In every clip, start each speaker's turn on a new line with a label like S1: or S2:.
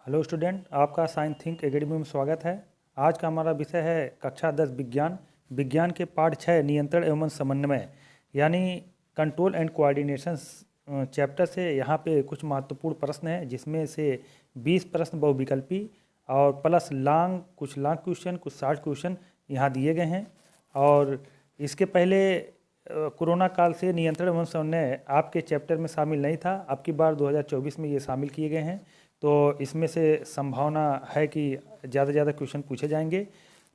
S1: Hello student, आपका science think academy में स्वागत है। आज का हमारा विषय है कक्षा 10 विज्ञान। विज्ञान के पाठ 6 नियंत्रण एवं समन्वय यानी कंट्रोल एंड कोऑर्डिनेशन चैप्टर से यहाँ पे कुछ महत्वपूर्ण प्रश्न हैं, जिसमें से 20 प्रश्न बहुविकल्पी और प्लस कुछ लॉन्ग क्वेश्चन, कुछ शॉर्ट क्वेश्चन यहाँ दिए गए हैं। और इसके पहले कोरोना काल से नियंत्रण एवं समन्वय आपके चैप्टर में शामिल नहीं था। अब की बार 2024 में ये शामिल किए गए हैं, तो इसमें से संभावना है कि ज़्यादा से ज़्यादा क्वेश्चन पूछे जाएंगे।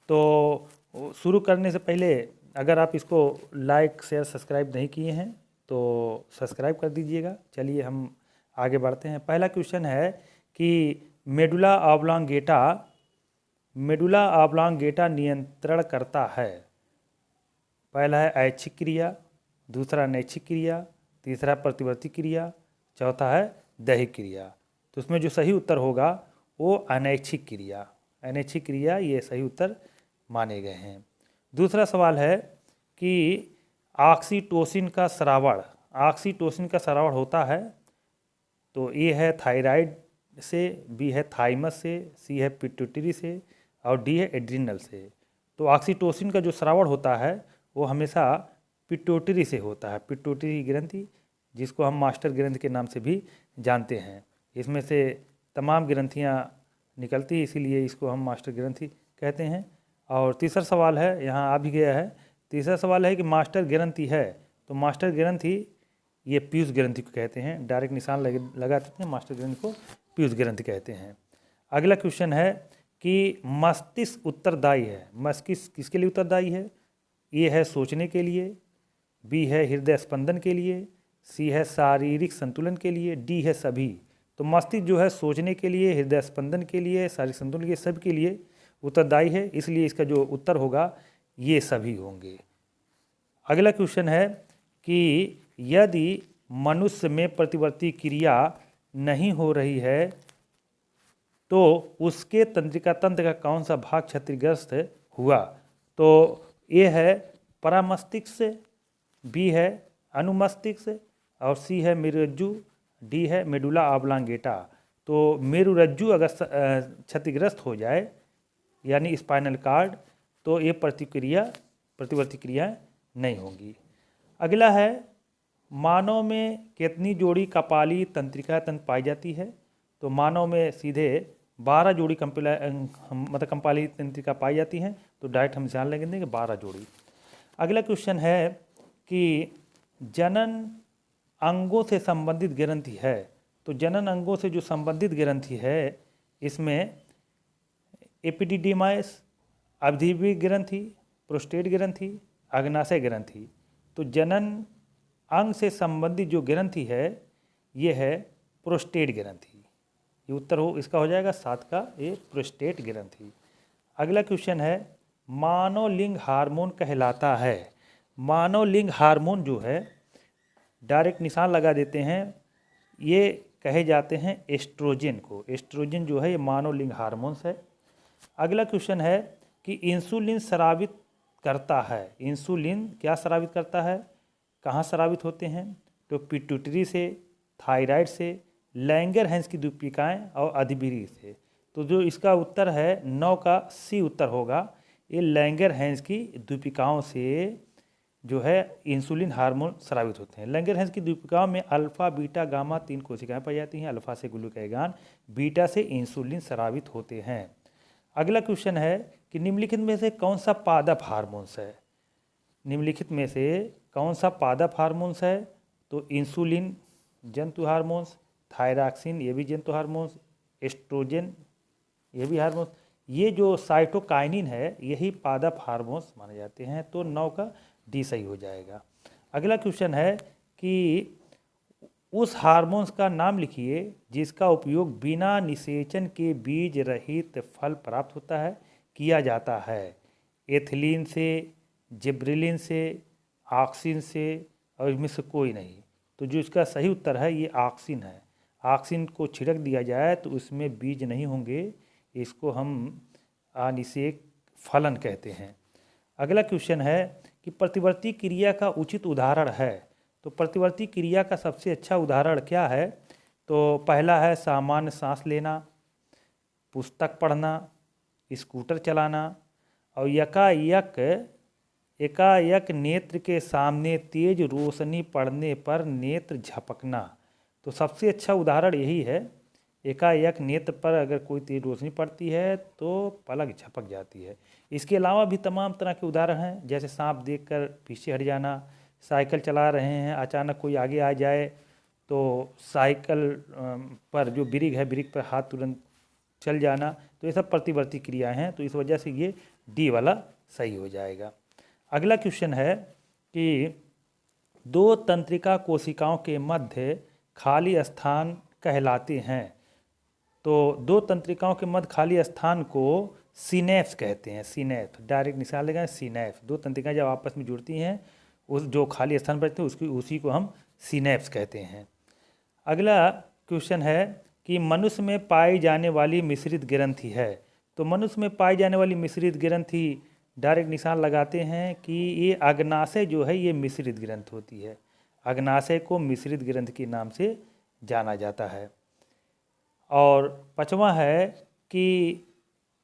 S1: तो शुरू करने से पहले अगर आप इसको लाइक शेयर सब्सक्राइब नहीं किए हैं तो सब्सक्राइब कर दीजिएगा। चलिए हम आगे बढ़ते हैं। पहला क्वेश्चन है कि मेडुला ऑब्लोंगेटा नियंत्रण करता है। पहला है ऐच्छिक क्रिया, दूसरा नैच्छिक क्रिया, तीसरा प्रतिवर्ती क्रिया, चौथा है दैहिक क्रिया। तो उसमें जो सही उत्तर होगा वो अनैच्छिक क्रिया ये सही उत्तर माने गए हैं। दूसरा सवाल है कि ऑक्सीटोसिन का स्रावण होता है। तो ए है थायराइड से, बी है थाइमस से, सी है पिट्यूटरी से और डी है एड्रिनल से। तो ऑक्सीटोसिन का जो स्रावण होता है वो हमेशा पिट्यूटरी से होता है। पिट्यूटरी ग्रंथि, जिसको हम मास्टर ग्रंथि के नाम से भी जानते हैं। इसमें से तमाम ग्रंथियाँ निकलती है, इसीलिए इसको हम मास्टर ग्रंथि कहते हैं। और तीसरा सवाल है, यहाँ आ भी गया है। तीसरा सवाल है कि मास्टर ग्रंथि है, तो मास्टर ग्रंथि ये पीयूष ग्रंथि को कहते हैं। डायरेक्ट निशान लगा देते हैं, मास्टर ग्रंथि को पीयूष ग्रंथि कहते हैं। अगला क्वेश्चन है कि मस्तिष्क उत्तरदायी है। मस्तिष्क किसके लिए उत्तरदायी है? ए है सोचने के लिए, बी है हृदय स्पंदन के लिए, सी है शारीरिक संतुलन के लिए, डी है सभी। तो मस्तिष्क जो है सोचने के लिए, हृदय स्पंदन के लिए, शारीरिक संतुलन के लिए, सब के लिए उत्तरदायी है, इसलिए इसका जो उत्तर होगा ये सभी होंगे। अगला क्वेश्चन है कि यदि मनुष्य में प्रतिवर्ती क्रिया नहीं हो रही है तो उसके तंत्रिका तंत्र का कौन सा भाग क्षतिग्रस्त हुआ? तो ए है परामस्तिष्क, बी है अनुमस्तिष्क और सी है मेरुरज्जु, डी है मेडुला ऑब्लोंगेटा। तो मेरुरज्जु अगर क्षतिग्रस्त हो जाए यानी स्पाइनल कार्ड, तो ये प्रतिवर्ती क्रिया नहीं होंगी। अगला है मानव में कितनी जोड़ी कपाली तंत्रिका तंत्र पाई जाती है? तो मानव में सीधे 12 जोड़ी कपाली तंत्रिका पाई जाती हैं। तो डायरेक्ट हम ध्यान लेंगे कि 12 जोड़ी। अगला क्वेश्चन है कि जनन अंगों से संबंधित ग्रंथि है। तो जनन अंगों से जो संबंधित ग्रंथि है इसमें एपिडिडिमाइस, अवधिवीय ग्रंथि, प्रोस्टेट ग्रंथि, अग्नाशय ग्रंथि। तो जनन अंग से संबंधित जो ग्रंथि है ये है प्रोस्टेट ग्रंथि। ये उत्तर इसका हो जाएगा 7 का, ये प्रोस्टेट ग्रंथि। अगला क्वेश्चन है मानव लिंग हार्मोन कहलाता है। मानव लिंग हार्मोन जो है डायरेक्ट निशान लगा देते हैं, ये कहे जाते हैं एस्ट्रोजन को। एस्ट्रोजन जो है ये मानव लिंग हार्मोन्स है। अगला क्वेश्चन है कि इंसुलिन स्रावित करता है। इंसुलिन क्या स्रावित करता है? कहाँ स्रावित होते हैं? तो पिट्यूटरी से, थायराइड से, लैंगरहैंस की द्वीपिकाएँ और अधिबीरी से। तो जो इसका उत्तर है 9 का सी उत्तर होगा। ये लैंगरहैंस की द्वीपिकाओं से जो है इंसुलिन हार्मोन स्रावित होते हैं। लैंगरहैंस की द्वीपिकाओं में अल्फा, बीटा, गामा 3 कोशिकाएं पाई जाती हैं। अल्फा से ग्लूकागॉन, बीटा से इंसुलिन स्रावित होते हैं। अगला क्वेश्चन है कि निम्नलिखित में से कौन सा पादप हार्मोन्स है? निम्नलिखित में से कौन सा पादप हार्मोन्स है? तो इंसुलिन जंतु हार्मोन्स, थायरॉक्सिन ये भी जंतु हार्मोन्स, एस्ट्रोजन ये भी हार्मोन्स, ये जो साइटोकाइनिन है यही पादप हार्मोन्स माने जाते हैं। तो 9 का डी सही हो जाएगा। अगला क्वेश्चन है कि उस हार्मोन्स का नाम लिखिए जिसका उपयोग बिना निषेचन के बीज रहित फल प्राप्त होता है किया जाता है। एथिलीन से, जिब्रेलिन से, ऑक्सिन से और इनमें से कोई नहीं। तो जो इसका सही उत्तर है ये ऑक्सिन है। ऑक्सिन को छिड़क दिया जाए तो उसमें बीज नहीं होंगे, इसको हम अनिषेक फलन कहते हैं। अगला क्वेश्चन है कि प्रतिवर्ती क्रिया का उचित उदाहरण है। तो प्रतिवर्ती क्रिया का सबसे अच्छा उदाहरण क्या है? तो पहला है सामान्य सांस लेना, पुस्तक पढ़ना, स्कूटर चलाना और एकाएक नेत्र के सामने तेज रोशनी पड़ने पर नेत्र झपकना। तो सबसे अच्छा उदाहरण यही है, एकाएक नेत्र पर अगर कोई तेज रोशनी पड़ती है तो पलक झपक जाती है। इसके अलावा भी तमाम तरह के उदाहरण हैं, जैसे सांप देखकर पीछे हट जाना, साइकिल चला रहे हैं अचानक कोई आगे आ जाए तो साइकिल पर जो ब्रेक है ब्रेक पर हाथ तुरंत चल जाना। तो ये सब प्रतिवर्ती क्रियाएं हैं, तो इस वजह से ये डी वाला सही हो जाएगा। अगला क्वेश्चन है कि दो तंत्रिका कोशिकाओं के मध्य खाली स्थान कहलाते हैं। तो दो तंत्रिकाओं के मध्य खाली स्थान को सिनेप्स कहते हैं। सिनेप्स, डायरेक्ट निशान लगाएं, सिनेप्स। दो तंत्रिकाएं जब आपस में जुड़ती हैं, उस जो खाली स्थान बचते हैं उसी को हम सिनेप्स कहते हैं। अगला क्वेश्चन है कि मनुष्य में पाई जाने वाली मिश्रित ग्रंथि है। तो मनुष्य में पाई जाने वाली मिश्रित ग्रंथि डायरेक्ट निशान लगाते हैं कि ये अग्नाशय जो है ये मिश्रित ग्रंथ होती है। अग्नाशय को मिश्रित ग्रंथ के नाम से जाना जाता है। और पांचवा है कि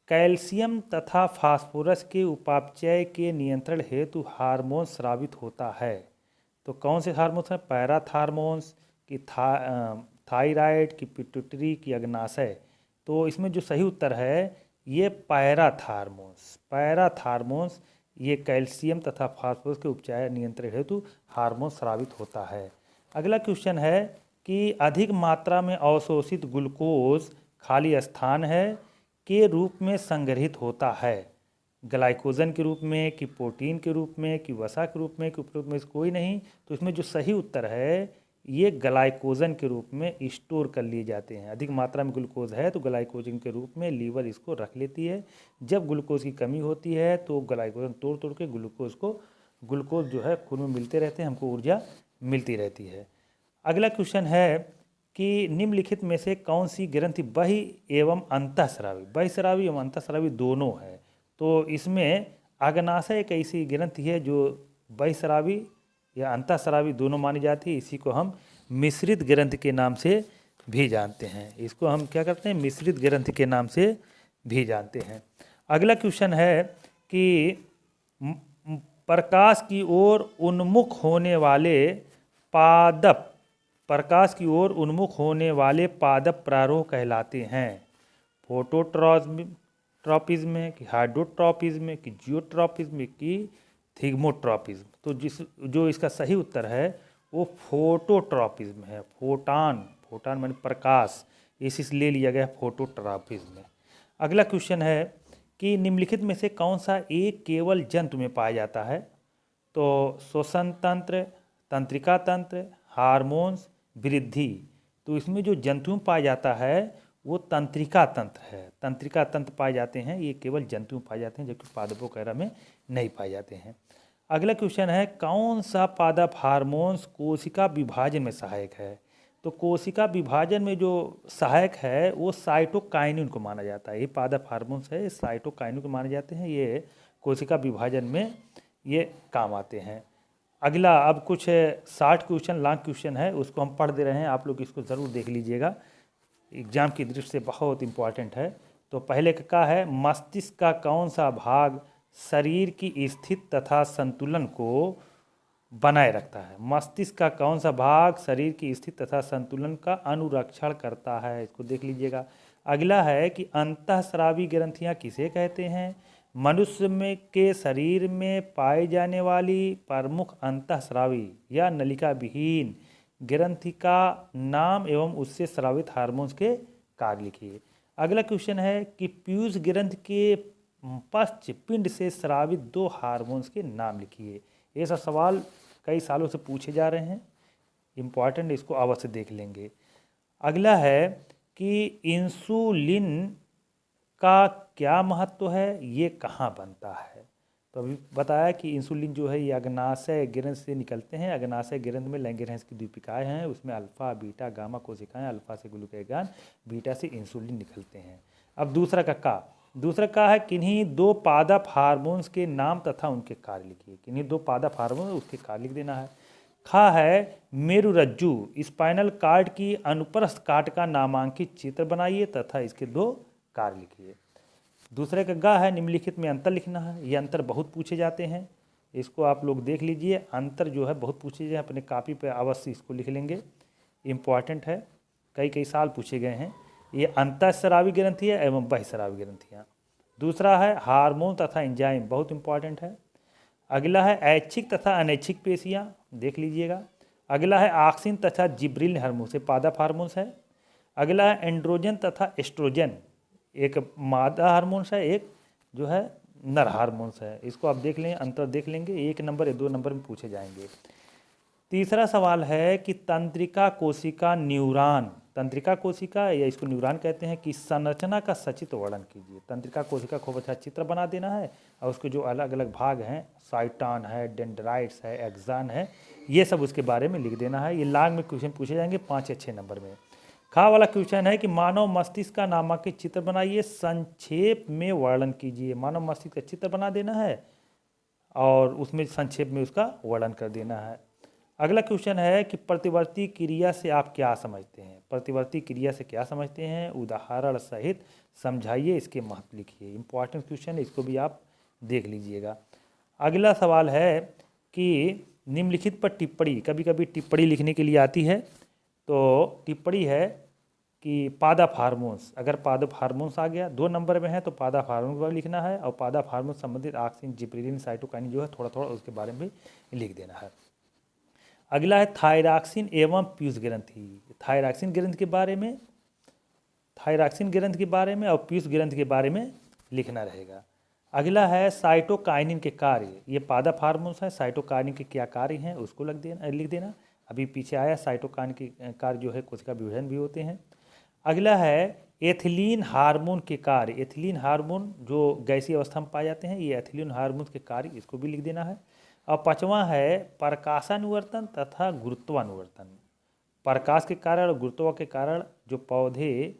S1: कैल्शियम तथा फास्फोरस के उपापचय के नियंत्रण हेतु हार्मोन स्रावित होता है। तो कौन से हार्मोन्स हैं? पैराथार्मोन्स की थायराइड की पिट्यूटरी की अग्नाशय। तो इसमें जो सही उत्तर है ये पैराथार्मोन्स ये कैल्शियम तथा फास्फोरस के उपचार नियंत्रण हेतु हार्मोन स्रावित होता है। अगला क्वेश्चन है कि अधिक मात्रा में अवशोषित ग्लूकोज खाली स्थान है के रूप में संग्रहित होता है। ग्लाइकोजन के रूप में कि प्रोटीन के रूप में कि वसा के रूप में कि उपरोक्त में से कोई नहीं। तो इसमें जो सही उत्तर है ये ग्लाइकोजन के रूप में स्टोर कर लिए जाते हैं। अधिक मात्रा में ग्लूकोज है तो ग्लाइकोजन के रूप में लीवर इसको रख लेती है। जब ग्लूकोज की कमी होती है तो ग्लाइकोजन तोड़ तोड़ के ग्लूकोज जो है खून में मिलते रहते हैं, हमको ऊर्जा मिलती रहती है। अगला क्वेश्चन है कि निम्नलिखित में से कौन सी ग्रंथि बहि एवं अंतःस्रावी, बहिस्रावी एवं अंतःस्रावी दोनों है। तो इसमें अग्नाशय एक ऐसी ग्रंथि है जो बहिस्रावी या अंतःस्रावी दोनों मानी जाती है। इसी को हम मिश्रित ग्रंथि के नाम से भी जानते हैं। इसको हम क्या करते हैं? मिश्रित ग्रंथि के नाम से भी जानते हैं। अगला क्वेश्चन है कि प्रकाश की ओर उन्मुख होने वाले पादप प्रारोह कहलाते हैं। फोटोट्रॉपिज्म कि हाइड्रोट्रॉपिज्म कि जियोट्रॉपिज्म कि थिग्मोट्रॉपिज्म। तो जो इसका सही उत्तर है वो फोटोट्रॉपिज्म है। फोटान माने प्रकाश, इसी से ले लिया गया फोटोट्रॉपिज्म। अगला क्वेश्चन है कि निम्नलिखित में से कौन सा एक केवल जंतु में पाया जाता है। तो श्वसन तंत्र, तंत्रिका तंत्र, हार्मोन्स, वृद्धि। तो इसमें जो जंतु में पाया जाता है वो तंत्रिका तंत्र है। तंत्रिका तंत्र पाए जाते हैं, ये केवल जंतु में पाए जाते हैं जबकि पादपों वगैरह में नहीं पाए जाते हैं। अगला क्वेश्चन है कौन सा पादप हार्मोन्स कोशिका विभाजन में सहायक है। तो कोशिका विभाजन में जो सहायक है वो साइटोकाइनिन को माना जाता है। ये पादप हार्मोन्स है, साइटोकाइनिन को माने जाते हैं, ये कोशिका विभाजन में ये काम आते हैं। अगला अब कुछ 60 क्वेश्चन लॉन्ग क्वेश्चन है, उसको हम पढ़ दे रहे हैं, आप लोग इसको ज़रूर देख लीजिएगा, एग्जाम की दृष्टि से बहुत इंपॉर्टेंट है। तो पहले का है मस्तिष्क का कौन सा भाग शरीर की स्थिति तथा संतुलन को बनाए रखता है। मस्तिष्क का कौन सा भाग शरीर की स्थिति तथा संतुलन का अनुरक्षण करता है, इसको देख लीजिएगा। अगला है कि अंतःस्रावी ग्रंथियां किसे कहते हैं। मनुष्य में के शरीर में पाई जाने वाली प्रमुख अंतःस्रावी या नलिका विहीन ग्रंथि का नाम एवं उससे स्रावित हार्मोन्स के कार्य लिखिए। अगला क्वेश्चन है कि पीयूष ग्रंथि के पश्च पिंड से स्रावित 2 हार्मोन्स के नाम लिखिए। ये सब सवाल कई सालों से पूछे जा रहे हैं, इम्पॉर्टेंट, इसको अवश्य देख लेंगे। अगला है कि इंसुलिन का क्या महत्व है, ये कहाँ बनता है। तो अभी बताया कि इंसुलिन जो है ये अग्नाशय ग्रंथि से निकलते हैं। अग्नाशय ग्रंथि में लैंगरहैंस की द्वीपिकाएँ हैं, उसमें अल्फा बीटा गामा कोशिकाएं, अल्फा से ग्लूकागॉन, बीटा से इंसुलिन निकलते हैं। अब दूसरा का है किन्हीं 2 पादप हार्मोन्स के नाम तथा उनके कार्य लिखिए। किन्हीं 2 पादप हार्मोन उसके कार्य लिख देना है। खा है मेरुरज्जु स्पाइनल कार्ड की अनुप्रस्थ काट का नामांकित चित्र बनाइए तथा इसके 2 कार्य लिखिए। दूसरे का ग है निम्नलिखित में अंतर लिखना है। ये अंतर बहुत पूछे जाते हैं, इसको आप लोग देख लीजिए। अंतर जो है बहुत पूछे जाए, अपने कॉपी पे अवश्य इसको लिख लेंगे, इम्पॉर्टेंट है, कई साल पूछे गए हैं। ये अंतःस्रावी ग्रंथियाँ एवं बहिःस्रावी ग्रंथियाँ। दूसरा है हार्मोन तथा एंजाइम, बहुत इंपॉर्टेंट है। अगला है ऐच्छिक तथा अनैच्छिक पेशियाँ, देख लीजिएगा। अगला है ऑक्सिन तथा जिब्रिल हार्मोन से पादप हार्मोन्स है। अगला है एंड्रोजन तथा एस्ट्रोजन, एक मादा हार्मोन्स है, एक जो है नर हार्मोन्स है। इसको आप देख लें, अंतर देख लेंगे, 1 नंबर या 2 नंबर में पूछे जाएंगे। तीसरा सवाल है कि तंत्रिका कोशिका न्यूरॉन, तंत्रिका कोशिका या इसको न्यूरॉन कहते हैं, कि संरचना का सचित्र वर्णन कीजिए। तंत्रिका कोशिका खूब अच्छा चित्र बना देना है, और उसके जो अलग अलग भाग हैं, साइटॉन है, डेंड्राइट्स है, एक्सॉन है, ये सब उसके बारे में लिख देना है। ये लाग में क्वेश्चन पूछे जाएंगे 5 या 6 नंबर में। खा वाला क्वेश्चन है कि मानव मस्तिष्क का नामांकित चित्र बनाइए, संक्षेप में वर्णन कीजिए। मानव मस्तिष्क का चित्र बना देना है और उसमें संक्षेप में उसका वर्णन कर देना है। अगला क्वेश्चन है कि प्रतिवर्ती क्रिया से आप क्या समझते हैं। प्रतिवर्ती क्रिया से क्या समझते हैं, उदाहरण सहित समझाइए, इसके महत्व लिखिए। इंपॉर्टेंट क्वेश्चन है, इसको भी आप देख लीजिएगा। अगला सवाल है कि निम्नलिखित पर टिप्पणी, कभी कभी टिप्पणी लिखने के लिए आती है, तो टिप्पणी है कि पादप हार्मोन्स, अगर पादप हार्मोन्स आ गया 2 नंबर में है तो पादप हार्मोन पर लिखना है, और पादप हार्मोन संबंधित ऑक्सिन, जिब्रेलिन, साइटोकाइनिन जो है थोड़ा थोड़ा उसके बारे में लिख देना है। अगला है थायरॉक्सिन एवं पीयूष ग्रंथि, थायरॉक्सिन ग्रंथि के बारे में, थायरॉक्सिन ग्रंथि के बारे में और पीयूष ग्रंथि के बारे में लिखना रहेगा। अगला है साइटोकाइनिन के कार्य, ये पादप हार्मोन्स है, साइटोकाइनिन के क्या कार्य हैं उसको लिख देना। अभी पीछे आया, साइटोकाइनिन के कार्य जो है कोशिका विभाजन भी होते हैं। अगला है एथिलीन हार्मोन के कार्य, एथिलीन हार्मोन जो गैसीय अवस्था में पाए जाते हैं, ये एथिलीन हार्मोन के कार्य, इसको भी लिख देना है। और 5वां है प्रकाशानुवर्तन तथा गुरुत्वानुवर्तन, प्रकाश के कारण और गुरुत्व के कारण जो पौधे